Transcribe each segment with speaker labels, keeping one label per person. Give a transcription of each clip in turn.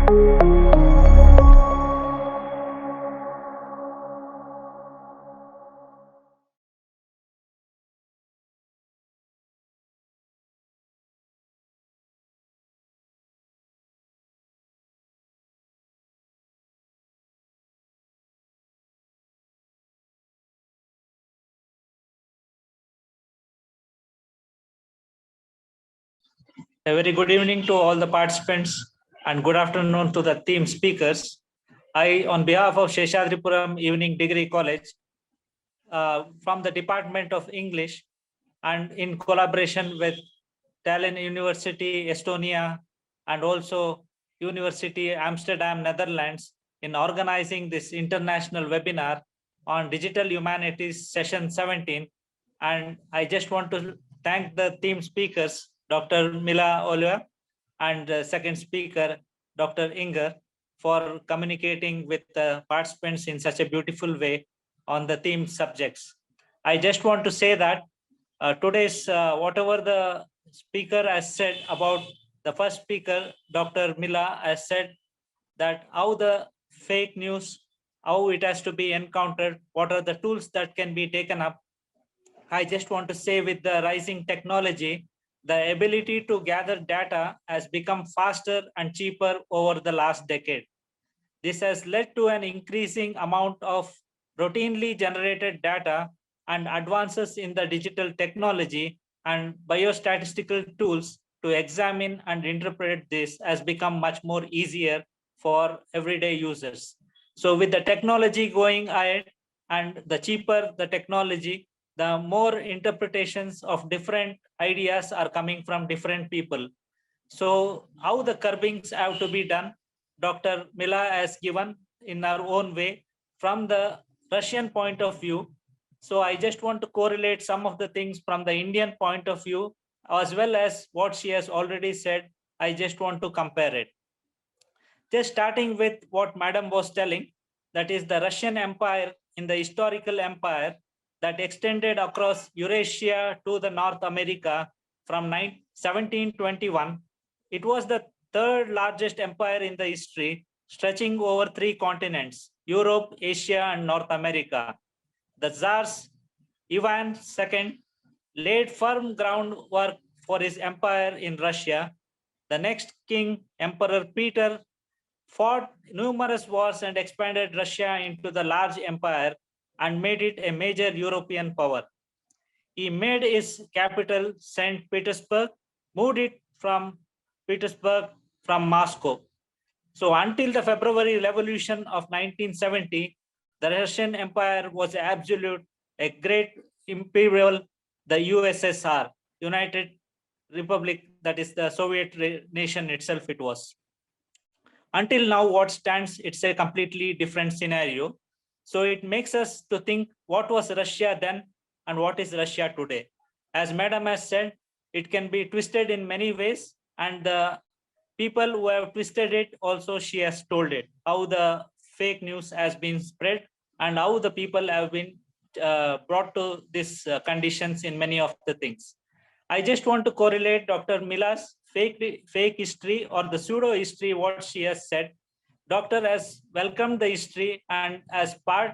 Speaker 1: A very good evening to all the participants and good afternoon to the theme speakers. I, on behalf of Seshadripuram Evening Degree College, from the Department of English and in collaboration with Tallinn University, Estonia, and also University Amsterdam, Netherlands, in organizing this international webinar on Digital Humanities session 17. And I just want to thank the theme speakers, Dr. Mila Oliva, and second speaker, Dr. Inger, for communicating with the participants in such a beautiful way on the theme subjects. I just want to say that today's, whatever the speaker has said about the first speaker, Dr. Mila, has said that how the fake news, how it has to be encountered, what are the tools that can be taken up. I just want to say with the rising technology, the ability to gather data has become faster and cheaper over the last decade. This has led to an increasing amount of routinely generated data, and advances in the digital technology and biostatistical tools to examine and interpret this has become much more easier for everyday users. So with the technology going ahead and the cheaper the technology, the more interpretations of different ideas are coming from different people. So how the curbings have to be done, Dr. Mila has given in our own way from the Russian point of view. So I just want to correlate some of the things from the Indian point of view, as well as what she has already said. I just want to compare it. Just starting with what Madam was telling, that is the Russian Empire in the historical empire that extended across Eurasia to the North America from 1721. It was the third largest empire in the history, stretching over 3 continents, Europe, Asia, and North America. The Tsars Ivan II laid firm groundwork for his empire in Russia. The next king, Emperor Peter, fought numerous wars and expanded Russia into the large empire and made it a major European power. He made his capital St. Petersburg, moved it from Petersburg from Moscow. So until the February Revolution of 1970, the Russian Empire was absolute, a great imperial, the USSR, United Republic, that is the Soviet nation itself it was. Until now, what stands, it's a completely different scenario. So it makes us to think what was Russia then and what is Russia today. As Madam has said, it can be twisted in many ways, and the people who have twisted it also, she has told it, how the fake news has been spread and how the people have been brought to these conditions in many of the things. I just want to correlate Dr. Mila's fake history or the pseudo history, what she has said. Doctor has welcomed the history and as part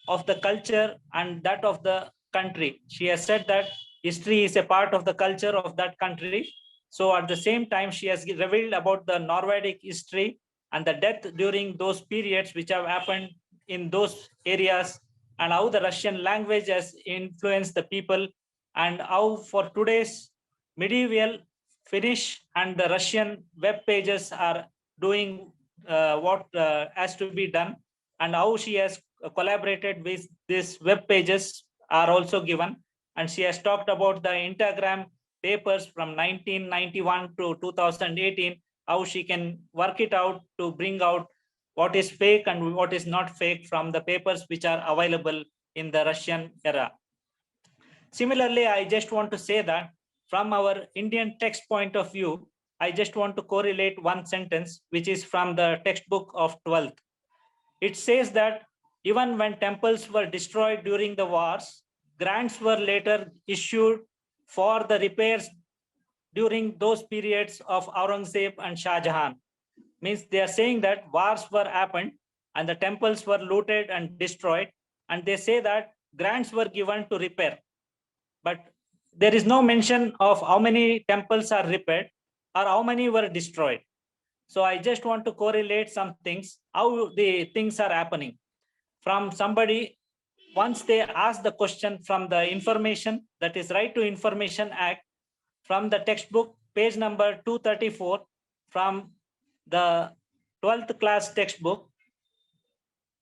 Speaker 1: of the culture and that of the country. She has said that history is a part of the culture of that country. So at the same time, she has revealed about the Nordic history and the death during those periods which have happened in those areas, and how the Russian language has influenced the people, and how for today's medieval Finnish and the Russian web pages are doing what has to be done, and how she has collaborated with these web pages are also given. And she has talked about the Instagram papers from 1991 to 2018, how she can work it out to bring out what is fake and what is not fake from the papers which are available in the Russian era. Similarly, I just want to say that from our Indian text point of view, I just want to correlate one sentence, which is from the textbook of 12th. It says that even when temples were destroyed during the wars, grants were later issued for the repairs during those periods of Aurangzeb and Shah Jahan. Means they are saying that wars were happened and the temples were looted and destroyed, and they say that grants were given to repair. But there is no mention of how many temples are repaired or how many were destroyed. So I just want to correlate some things, how the things are happening. From somebody, once they ask the question from the information, that is Right to Information Act, from the textbook, page number 234, from the 12th class textbook,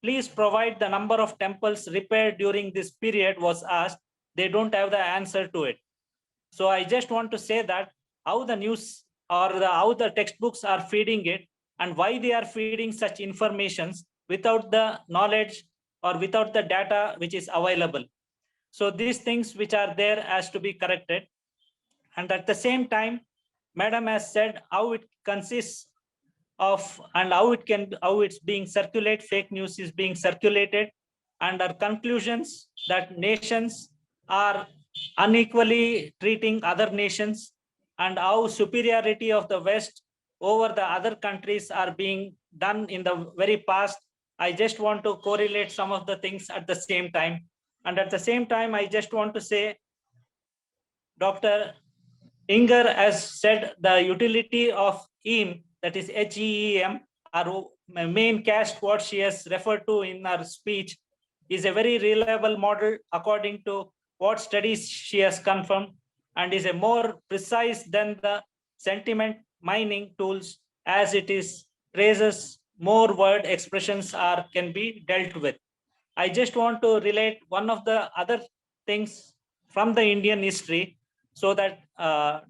Speaker 1: please provide the number of temples repaired during this period was asked. They don't have the answer to it. So I just want to say that how the news or how the textbooks are feeding it and why they are feeding such informations without the knowledge or without the data which is available. So these things which are there has to be corrected. And at the same time, Madam has said how it consists of and how it's being circulated, fake news is being circulated, and our conclusions that nations are unequally treating other nations and how superiority of the West over the other countries are being done in the very past. I just want to correlate some of the things at the same time. And at the same time, I just want to say, Dr. Inger has said the utility of HEM, that is HEEM, our main cast, what she has referred to in her speech, is a very reliable model according to what studies she has confirmed, and is a more precise than the sentiment mining tools, as it is traces more word expressions are can be dealt with. I just want to relate one of the other things from the Indian history so that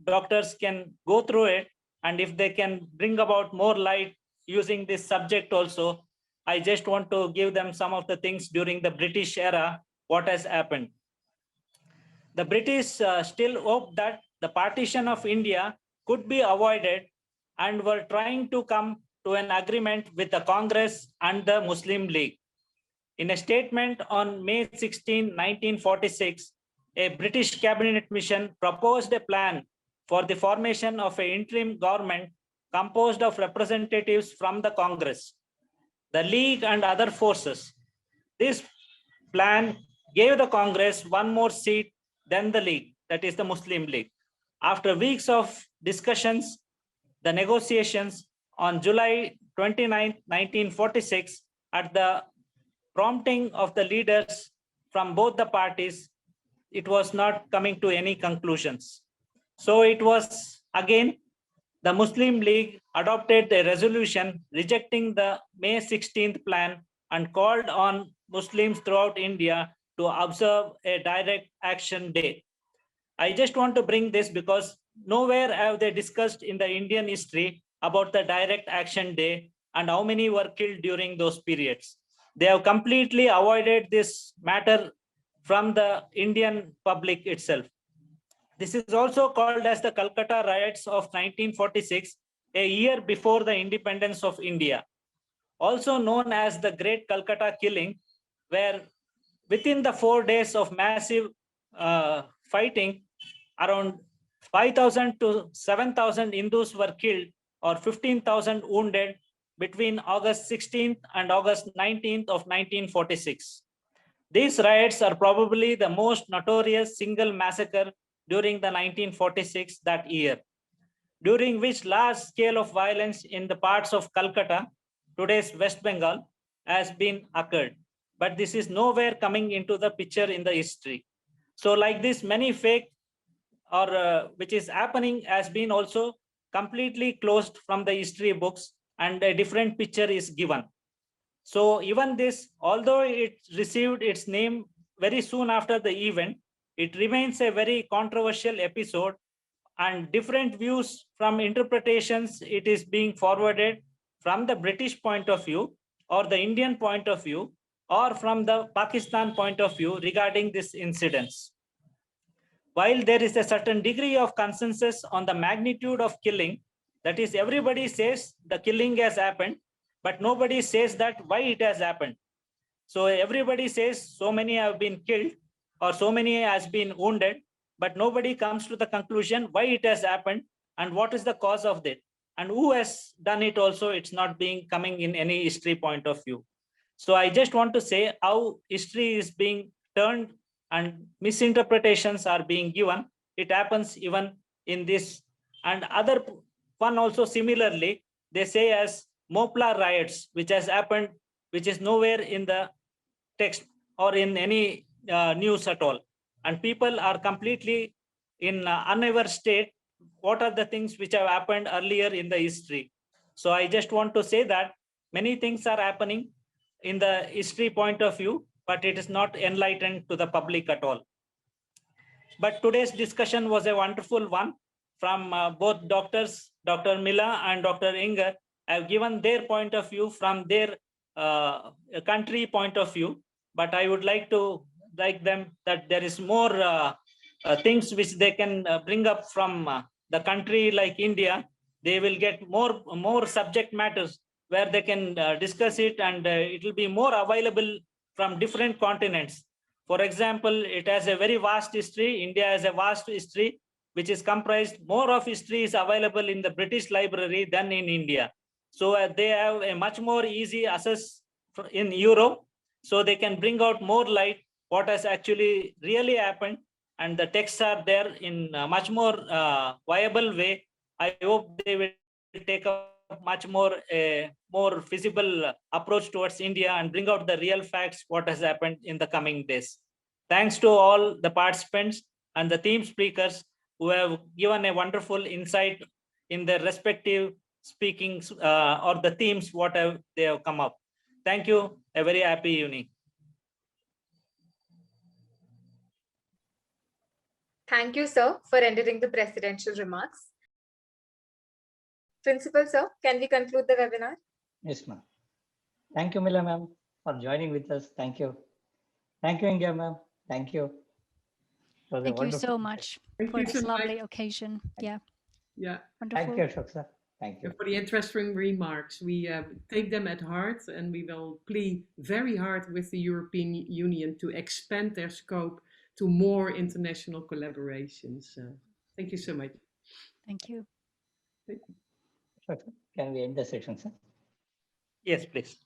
Speaker 1: doctors can go through it, and if they can bring about more light using this subject also, I just want to give them some of the things during the British era, what has happened. The British still hoped that the partition of India could be avoided and were trying to come to an agreement with the Congress and the Muslim League. In a statement on May 16, 1946, a British cabinet mission proposed a plan for the formation of an interim government composed of representatives from the Congress, the League, and other forces. This plan gave the Congress one more seat than the League, that is the Muslim League. After weeks of discussions, the negotiations, on July 29, 1946, at the prompting of the leaders from both the parties, it was not coming to any conclusions. So it was again the Muslim League adopted a resolution rejecting the May 16th plan and called on Muslims throughout India to observe a direct action day. I just want to bring this because nowhere have they discussed in the Indian history about the direct action day and how many were killed during those periods. They have completely avoided this matter from the Indian public itself. This is also called as the Calcutta riots of 1946, a year before the independence of India. Also known as the Great Calcutta Killing, where within the 4 days of massive fighting, around 5,000 to 7,000 Hindus were killed or 15,000 wounded between August 16th and August 19th of 1946. These riots are probably the most notorious single massacre during the 1946 that year, during which large scale of violence in the parts of Calcutta, today's West Bengal, has been occurred. But this is nowhere coming into the picture in the history. So like this, many fake or which is happening has been also completely closed from the history books, and a different picture is given. So even this, although it received its name very soon after the event, it remains a very controversial episode, and different views from interpretations it is being forwarded from the British point of view or the Indian point of view or from the Pakistan point of view regarding this incidents. While there is a certain degree of consensus on the magnitude of killing, that is, everybody says the killing has happened, but nobody says that why it has happened. So everybody says so many have been killed or so many has been wounded, but nobody comes to the conclusion why it has happened and what is the cause of it. and who has done it also, it's not being coming in any history point of view. So I just want to say how history is being turned and misinterpretations are being given. It happens even in this and other one also similarly, they say as Mopla riots, which has happened, which is nowhere in the text or in any news at all. And people are completely in unaware state. What are the things which have happened earlier in the history? So I just want to say that many things are happening in the history point of view, but it is not enlightened to the public at all. But today's discussion was a wonderful one from both doctors, Dr. Mila and Dr. Inger have given their point of view from their country point of view. But I would like to them that there is more things which they can bring up from the country like India. They will get more subject matters where they can discuss it, and it will be more available from different continents. For example, it has a very vast history. India has a vast history, which is comprised, more of history is available in the British Library than in India. So they have a much more easy access in Europe. So they can bring out more light what has actually really happened. And the texts are there in a much more viable way. I hope they will take up much more feasible approach towards India and bring out the real facts what has happened in the coming days. Thanks to all the participants and the theme speakers who have given a wonderful insight in their respective speakings or the themes what they have come up. Thank you. A very happy evening.
Speaker 2: Thank you, sir, for rendering the presidential remarks. Principal, sir, can we conclude the webinar?
Speaker 3: Yes, ma'am. Thank you, Mila ma'am, for joining with us. Thank you. Thank you, India ma'am. Thank you.
Speaker 4: Thank you so much for this lovely occasion. Yeah.
Speaker 5: Yeah.
Speaker 4: Wonderful.
Speaker 3: Thank you, Ashok sir. Thank you.
Speaker 5: For the interesting remarks. We take them at heart, and we will plead very hard with the European Union to expand their scope to more international collaborations. Thank you so much.
Speaker 4: Thank you.
Speaker 3: Can we end the session, sir?
Speaker 1: Yes, please.